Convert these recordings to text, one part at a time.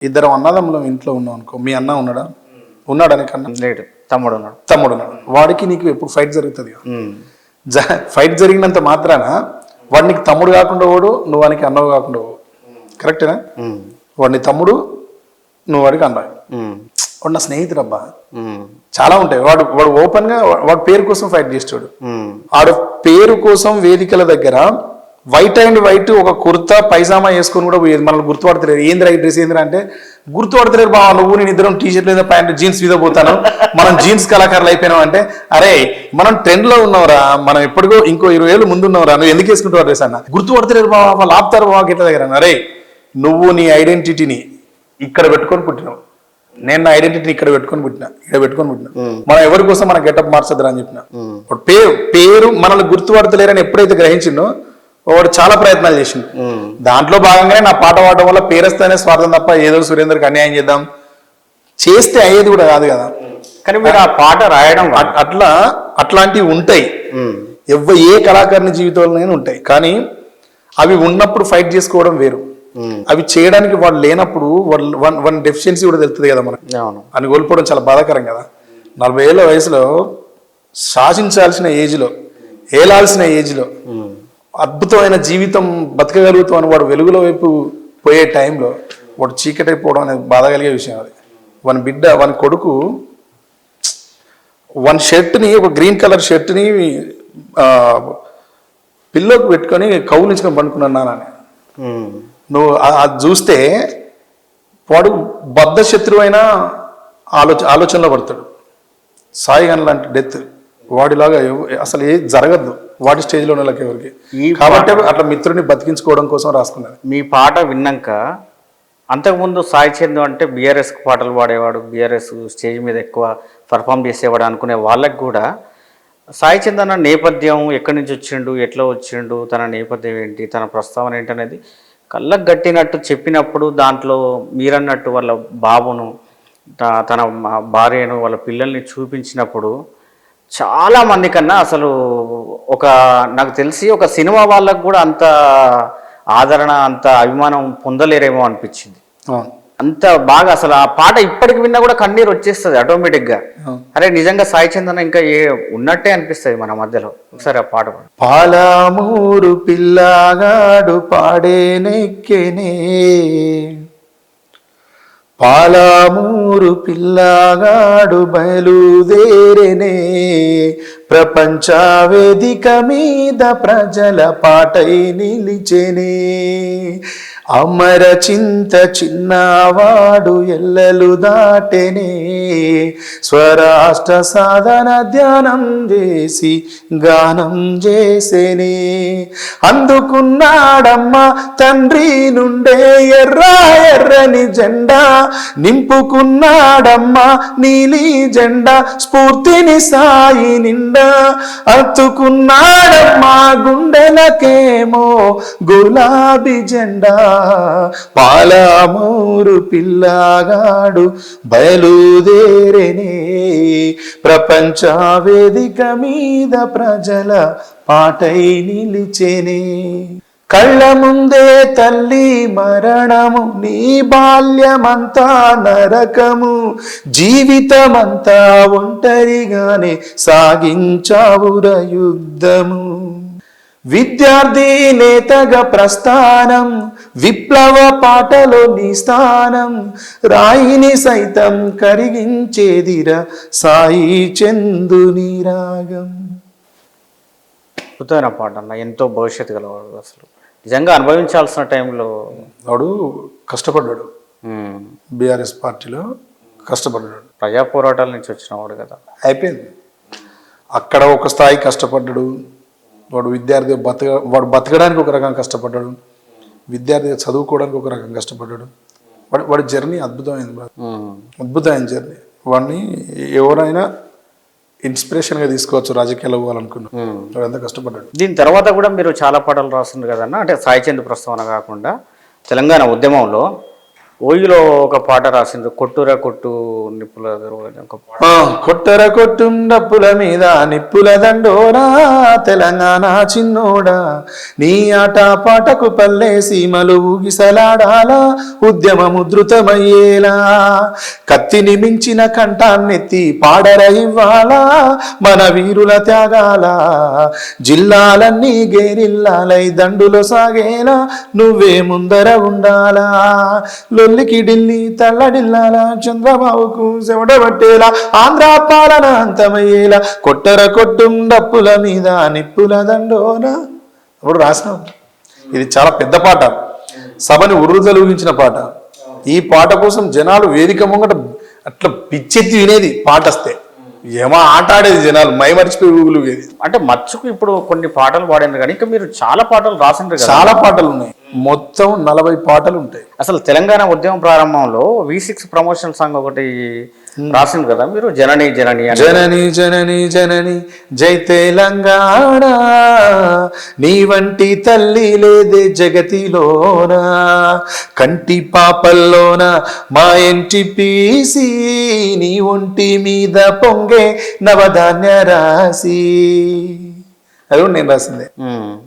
ఇద్దరు అన్నదమ్ములం ఇంట్లో ఉన్నాం అనుకో, మీ అన్న ఉన్నాడా? ఉన్నాడా నీకు అన్న? లేడు, తమ్ముడు ఉన్నాడు. తమ్ముడు ఉన్నాడు. వాడికి నీకు ఎప్పుడు ఫైట్ జరుగుతుంది. ఫైట్ జరిగినంత మాత్రాన వాడు నీకు తమ్ముడు కాకుండా పోడు, నువ్వు వానికి అన్నవు కాకుండా పోవు. కరెక్టేనా? వాడిని తమ్ముడు, నువ్వు వాడికి అన్నవి. వాడు నా స్నేహితుడు అబ్బా. చాలా ఉంటాయి. వాడు వాడు ఓపెన్ గా వాడు పేరు కోసం ఫైట్ చేస్తాడు. వాడు పేరు కోసం వేదికల దగ్గర వైట్ అండ్ వైట్ ఒక కుర్తా పైజామా వేసుకొని కూడా పోయేది. మనల్ని గుర్తుపడతలేరు. ఏంద్రా ఈ డ్రెస్ ఏంద్రా అంటే, గుర్తుపడతలేరు బావా, నువ్వు నేను ఇద్దరం టీషర్ట్ లేదా ప్యాంట్ జీన్స్ మీద పోతాను, మనం జీన్స్ కళాకారులు అయిపోయినాం అంటే, అరే మనం ట్రెండ్ లో ఉన్నావురా, మనం ఎప్పటికో ఇంకో 20 ఏళ్ళు ముందు ఉన్నావురా, నువ్వు ఎందుకు వేసుకుంటావు డ్రెస్ అన్న. గుర్తుపడతలేరు బావా, వాళ్ళు ఆపుతారు బావా గిట్ల దగ్గర. అరే నువ్వు నీ ఐడెంటిటీని ఇక్కడ పెట్టుకొని పుట్టినావు, నేను నా ఐడెంటిటీని ఇక్కడ పెట్టుకొని పుట్టినా. మనం ఎవరి కోసం మన గెటప్ మార్చద్దురా అని చెప్పిన. పేరు మనల్ని గుర్తుపడతలేరని ఎప్పుడైతే గ్రహించిందో వాడు చాలా ప్రయత్నాలు చేసిండు. దాంట్లో భాగంగానే నా పాట పాడడం వల్ల పేరస్తేనే స్వార్థం తప్ప ఏదో సురేందర్కి అన్యాయం చేద్దాం చేస్తే అయ్యేది కూడా కాదు కదా. కానీ మీరు ఆ పాట రాయడం అట్లాంటివి ఉంటాయి, ఏ కళాకారుని జీవితంలోనే ఉంటాయి. కానీ అవి ఉన్నప్పుడు ఫైట్ చేసుకోవడం వేరు, అవి చేయడానికి వాడు లేనప్పుడు వన్ డెఫిషియన్సీ కూడా తెలుస్తుంది కదా మనకు. అని కోల్పోవడం చాలా బాధాకరం కదా. 40 ఏళ్ళ వయసులో శాసించాల్సిన ఏజ్లో, ఏలాల్సిన ఏజ్లో అద్భుతమైన జీవితం బతకగలుగుతాం అని వాడు వెలుగుల వైపు పోయే టైంలో వాడు చీకటైపోవడం అనేది బాధ కలిగే విషయం. అది వాని బిడ్డ, వాని కొడుకు వన్ షర్ట్ని, ఒక గ్రీన్ కలర్ షర్ట్ని పిల్లోకి పెట్టుకొని కౌలించుకొని పండుకున్నానని నువ్వు అది చూస్తే వాడు బద్ధ శత్రువైన ఆలోచనలో పడతాడు. సాయిగాన్ లాంటి డెత్ వాడిలాగా అసలు ఏ జరగద్దు వాటి స్టేజ్లో ఉన్న వాళ్ళకి ఎవరికి. కాబట్టి అట్లా మిత్రుడిని బతికించుకోవడం కోసం రాసుకున్నది. మీ పాట విన్నాక అంతకుముందు సాయి చందు అంటే బీఆర్ఎస్ పాటలు పాడేవాడు, బీఆర్ఎస్ స్టేజ్ మీద ఎక్కువ పర్ఫామ్ చేసేవాడు అనుకునే వాళ్ళకి కూడా సాయి చంద్ అన్న నేపథ్యం ఎక్కడి నుంచి వచ్చిండు, ఎట్లా వచ్చిండు, తన నేపథ్యం ఏంటి, తన ప్రస్తావన ఏంటి అనేది కళ్ళకు గట్టినట్టు చెప్పినప్పుడు దాంట్లో మీరన్నట్టు వాళ్ళ బాబును, తన భార్యను, వాళ్ళ పిల్లల్ని చూపించినప్పుడు చాలా మంది కన్నా అసలు నాకు తెలిసి ఒక సినిమా వాళ్ళకు కూడా అంత ఆదరణ, అంత అభిమానం పొందలేరేమో అనిపించింది. అంత బాగా అసలు ఆ పాట ఇప్పటికి విన్నా కూడా కన్నీరు వచ్చేస్తుంది ఆటోమేటిక్గా. అరే నిజంగా సాయి చందన ఇంకా ఉన్నట్టే అనిపిస్తుంది మన మధ్యలో. ఒకసారి ఆ పాట పాలమూరు పిల్లగాడు పాడేనెక్కెనే, పాలమూరు పిల్లగాడు బయలుదేరేనే, ప్రపంచ వేదిక మీద ప్రజల పాటై నిలిచెనే, అమర చింత చిన్నవాడు ఎల్లలు దాటెనే, స్వరాష్ట్ర సాధన ధ్యానం చేసి గానం చేసేనే, అందుకున్నాడమ్మా తండ్రి నుండే ఎర్ర ఎర్రని జెండా, నింపుకున్నాడమ్మా నీలి జెండా స్ఫూర్తిని సాయి నిండా, అత్తుకున్నాడమ్మా గుండెలకేమో గులాబీ జెండా, పాలమూరు పిల్లగాడు బయలుదేరేనే, ప్రపంచ వేదిక మీద ప్రజల పాటై నిలిచెనే, కళ్ళ ముందే తల్లి మరణము, నీ బాల్యమంతా నరకము, జీవితమంతా ఒంటరిగానే సాగించావుర యుద్ధము, విద్యార్థి నేతగా ప్రస్థానం, విప్లవ పాటలో నీ స్థానం, రాయిని సైతం కరిగించేదిరా సాయి చందుని రాగం. అద్భుతమైన పాట అన్న, ఎంతో భవిష్యత్తు గలవాడు. అసలు నిజంగా అనుభవించాల్సిన టైంలో వాడు కష్టపడ్డాడు, బీఆర్ఎస్ పార్టీలో కష్టపడ్డాడు, ప్రజా పోరాటాల నుంచి వచ్చిన వాడు కదా. అయిపోయింది అక్కడ ఒక స్థాయి కష్టపడ్డాడు. వాడు విద్యార్థి వాడు బతకడానికి ఒక రకంగా కష్టపడ్డాడు, విద్యార్థిగా చదువుకోవడానికి ఒక రకంగా కష్టపడ్డాడు. వాడి జర్నీ అద్భుతమైంది, అద్భుతమైన జర్నీ. వాడిని ఎవరైనా ఇన్స్పిరేషన్గా తీసుకోవచ్చు రాజకీయాల్లో పోవాలనుకున్నాను. వాడు ఎంత కష్టపడ్డాడు. దీని తర్వాత కూడా మీరు చాలా పాటలు రాస్తున్నారు కదన్న. అంటే సాయి చంద్ ప్రస్తావన కాకుండా తెలంగాణ ఉద్యమంలో ఓయిలో ఒక పాట రాసిండ్రు, కొట్టురా కొట్టు నిప్పుల అని ఒక పాట. కొట్టర కొట్tum డప్పుల మీద నిప్పుల దండోరా తెలంగాణ చిన్నోడా, నీ ఆట పాటకు పల్లె సీమలు ఊగిసలాడాలా, ఉద్యమం ఉధృతమయ్యేలా, కత్తిని మించిన కంఠాన్నెత్తి పాడర ఇవ్వాలా, మన వీరుల త్యాగాల జిల్లాలన్నీ గేరిల్లాలై దండులో సాగేలా, నువ్వే ముందర ఉండాలా, లొల్లికి ఢిల్లీ తల్లడిల్లాలా, చంద్రబాబుకు చెమటబట్టేలా, ఆంధ్ర పాలన అంతమయ్యేలా, కొట్టర కొట్టుం డప్పుల మీద నిప్పుల దండోనా. అప్పుడు రాసిన ఇది చాలా పెద్ద పాట, సభని ఉర్రుతలూగించిన పాట. ఈ పాట కోసం జనాలు వేదిక ముంగట అట్లా పిచ్చెత్తి వినేది పాట వస్తే, ఏమో ఆట ఆడేది జనాలు మైమరిచిపోయి ఊగులుగేది. అంటే మచ్చుకు ఇప్పుడు కొన్ని పాటలు పాడారు కానీ ఇంకా మీరు చాలా పాటలు రాసిండ్రు కదా. చాలా పాటలు ఉన్నాయి, మొత్తం 40 పాటలు ఉంటాయి. అసలు తెలంగాణ ఉద్యమం ప్రారంభంలో V6 ప్రమోషన్ సాంగ్ ఒకటి రాసింది కదా మీరు, జనని జనని అని. జనని జనని జనని జై తెలంగాణ, నీ వంటి తల్లి లేదే జగతిలోన, కంటి పాపల్లోన మా NTPC, నీ ఒంటి మీద పొంగే నవధాన్య రాశి. అది కూడా నేను రాసిందే.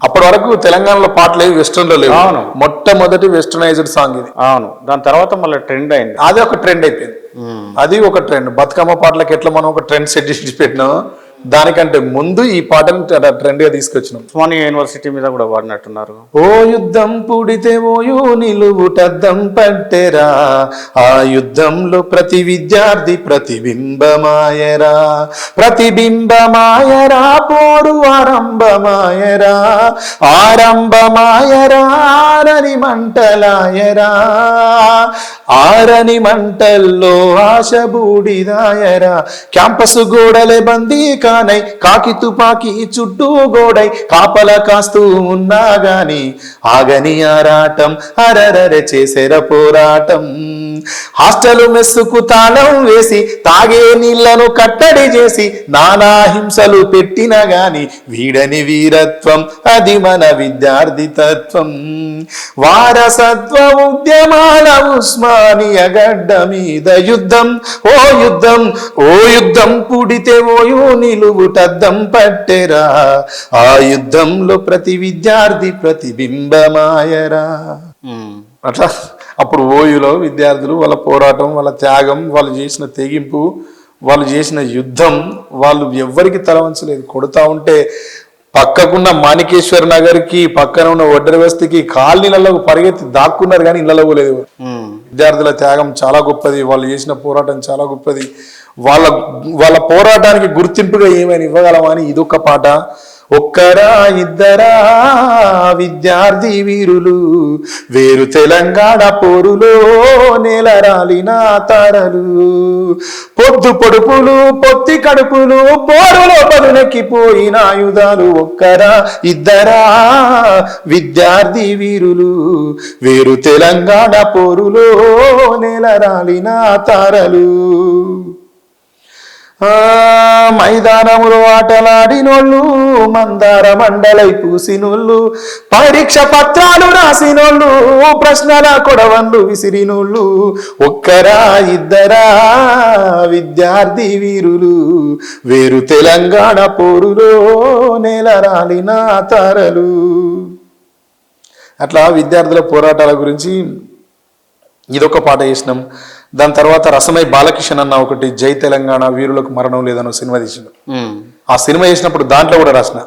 అప్పటి వరకు తెలంగాణలో పాటలు లేవు, వెస్టర్న్ లో లేవు. అవును, మొట్టమొదటి వెస్టర్నైజ్డ్ సాంగ్ ఇది. అవును, దాని తర్వాత మళ్ళీ ట్రెండ్ అయింది. అది ఒక ట్రెండ్ అయిపోయింది. అది ఒక ట్రెండ్. బతుకమ్మ పాటలకు ఎట్లా మనం ఒక ట్రెండ్ సెట్ చేసి పెట్టినాం, దానికంటే ముందు ఈ పాటను ట్రెండ్ గా తీసుకొచ్చినాం. ఉస్మానియా యూనివర్సిటీ మీద కూడా వాడినట్టున్నారు. ఓ యుద్ధం పుడితే ఓయూ నిలువుటద్దం పట్టెరా, ఆ యుద్ధంలో ప్రతి విద్యార్థి ప్రతిబింబమాయరా, ప్రతిబింబమాయరా, పోరు ఆరంభమాయరా, ఆరంభమాయరా, ఆరని మంటలాయరా, ఆరని మంటల్లో ఆశ బూడిదాయరా, క్యాంపస్ గోడలే బందీ కానై, కాకి తుపాకి చుట్టూ గోడై కాపల కాస్తూ ఉన్నా గాని ఆగని ఆరాటం, అరరరె చేసేర పోరాటం, హాస్టల్ మెస్సుకు తాళం వేసి తాగే నీళ్లను కట్టడి చేసి నానా హింసలు పెట్టిన గాని వీడని వీరత్వం, అది మన విద్యార్థి తత్వం, వారసత్వ ఉద్యమాల ఉస్మానియా గడ్డ మీద యుద్ధం, ఓ యుద్ధం, ఓ యుద్ధం పుడితే ఓయూ నిలువుటద్దం పట్టెరా, ఆ యుద్ధంలో ప్రతి విద్యార్థి ప్రతిబింబమాయరా. అట్లా అప్పుడు ఓయూలో విద్యార్థులు వాళ్ళ పోరాటం, వాళ్ళ త్యాగం, వాళ్ళు చేసిన తెగింపు, వాళ్ళు చేసిన యుద్ధం, వాళ్ళు ఎవ్వరికి తలవంచలేదు. కొడుతా ఉంటే పక్కకున్న మాణికేశ్వర నగర్కి పక్కన ఉన్న ఒడ్డర వస్తికి కాలనీలలో పరిగెత్తి దాక్కున్నారు కానీ ఇళ్లలో పోలేదు. విద్యార్థుల త్యాగం చాలా గొప్పది, వాళ్ళు చేసిన పోరాటం చాలా గొప్పది. వాళ్ళ పోరాటానికి గుర్తింపుగా ఏమైనా ఇవ్వగలమా అని ఇదొక పాట. ఒక్కరా ఇద్దరా విద్యార్థి వీరులు, వేరు తెలంగాణ పోరులో నేలరాలిన తారలు, పొద్దు పొడుపులు పొత్తి కడుపులు పోరులో పదునెక్కిపోయిన ఆయుధాలు, ఒక్కరా ఇద్దరా విద్యార్థి వీరులు, వేరు తెలంగాణ పోరులో నేలరాలిన తారలు. మైదానములు ఆటలాడినోళ్ళు, మందార మండలై పూసినోళ్ళు, పరీక్ష పత్రాలు రాసినోళ్ళు, ప్రశ్నల కొడవన్లు విసిరినోళ్ళు, ఒక్కరా ఇద్దరా విద్యార్థి వీరులు, వేరు తెలంగాణ పోరులో నేలరాలిన తారలు. అట్లా విద్యార్థుల పోరాటాల గురించి ఇదొక పాట చేసినాం. దాని తర్వాత రసమై బాలకిషన్ అన్న ఒకటి జై తెలంగాణ వీరులకు మరణం లేదన్న సినిమా తీసిన. ఆ సినిమా చేసినప్పుడు దాంట్లో కూడా రాసిన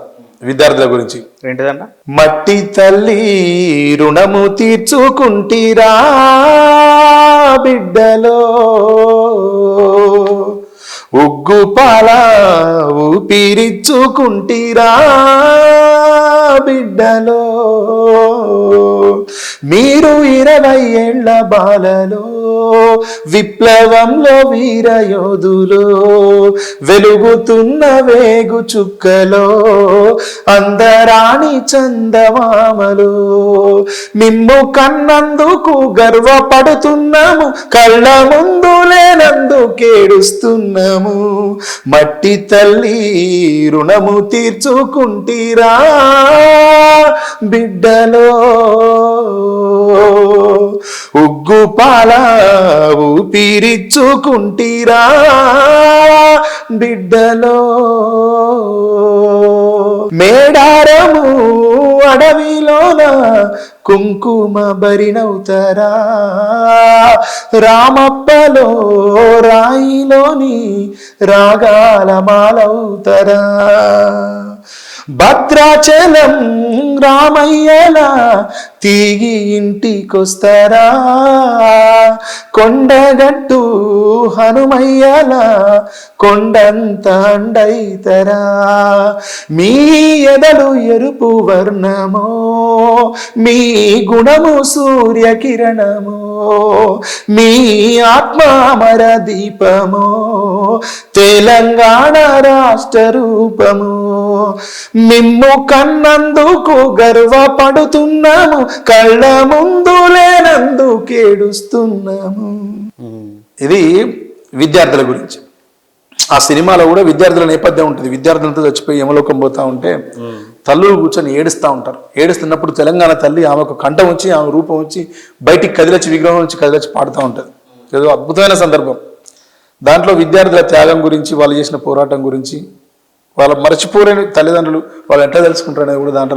విద్యార్థుల గురించి. ఏంటిదన్న? మట్టి తల్లి రుణము తీర్చుకుంటీరా బిడ్డలో, ఉగ్గు పాల ఊపిరిచ్చుకుంటీరా బిడ్డలో, మీరు 20 ఏళ్ల బాలలో విప్లవంలో వీరయోధులు, వెలుగుతున్న వేగు చుక్కలో అందరాణి చందమామలు, మిమ్ము కన్నందుకు గర్వపడుతున్నాము, కళ్ళ ముందు లేనందుకేడుస్తున్నాము, మట్టి తల్లి రుణము తీర్చుకుంటీరా బిడ్డలో. ఉగ్గు పాల ఊపిరిచ్చుకుంటీరా బిడ్డలో. మేడారము అడవిలోన కుంకుమ బరినవుతారా, రామప్పలో రాయిలోని రాగాల మాలవుతారా. భద్రాచలం రామయ్యలా తిరిగి ఇంటికొస్తారా, కొండగట్టు హనుమయ్యలా కొండంత అండైతరా. మీ ఎదలు ఎరుపు వర్ణమో, మీ గుణము సూర్యకిరణమో, మీ ఆత్మ అమర దీపమో, తెలంగాణ రాష్ట్ర రూపము. మిమ్ము కన్నందుకు గర్వపడుతున్నాము, కళ్ళ ముందు లేనందుకేడుస్తున్నాము. ఇది విద్యార్థుల గురించి. ఆ సినిమాలో కూడా విద్యార్థుల నేపథ్యం ఉంటుంది. విద్యార్థులతో చచ్చిపోయి యమలోకం పోతా ఉంటే తల్లులు కూర్చొని ఏడుస్తూ ఉంటారు. ఏడుస్తున్నప్పుడు తెలంగాణ తల్లి ఆమెకు కంఠం వచ్చి ఆమె రూపం వచ్చి బయటికి కదిలొచ్చి విగ్రహం నుంచి కదిలొచ్చి పాడుతూ ఉంటుంది. ఏదో అద్భుతమైన సందర్భం. దాంట్లో విద్యార్థుల త్యాగం గురించి, వాళ్ళు చేసిన పోరాటం గురించి, వాళ్ళ మరచిపోలేని తల్లిదండ్రులు వాళ్ళు ఎట్లా తెలుసుకుంటారు అనేది కూడా దాంట్లో